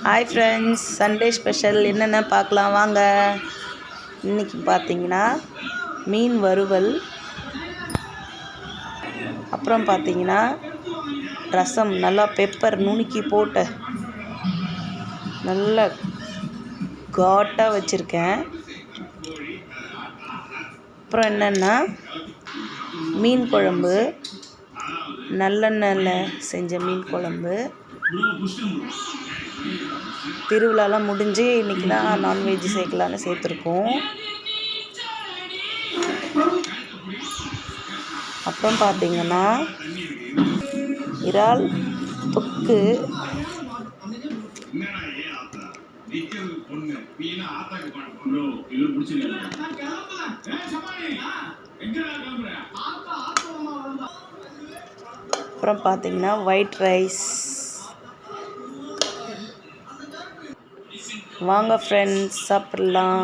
Hi friends, Sunday special என்னென்ன பார்க்கலாம் வாங்க. இன்றைக்கி பார்த்தீங்கன்னா மீன் வறுவல், அப்புறம் பார்த்தீங்கன்னா ரசம் நல்லா பெப்பர் நுணுக்கி போட்டு நல்லா காட்டாக வச்சுருக்கேன். அப்புறம் என்னென்னா மீன் குழம்பு, நல்லெண்ணெயில் செஞ்ச மீன் குழம்பு. திருவிழாலாம் முடிஞ்சு இன்றைக்கி தான் நான்வெஜ் சேர்க்கலான்னு சேர்த்துருக்கோம். அப்புறம் பார்த்திங்கன்னா இறால் தொக்கு, அப்புறம் பார்த்திங்கன்னா ஒயிட் ரைஸ். வாங்க ஃப்ரெண்ட்ஸ், சாப்பிட்லாம்.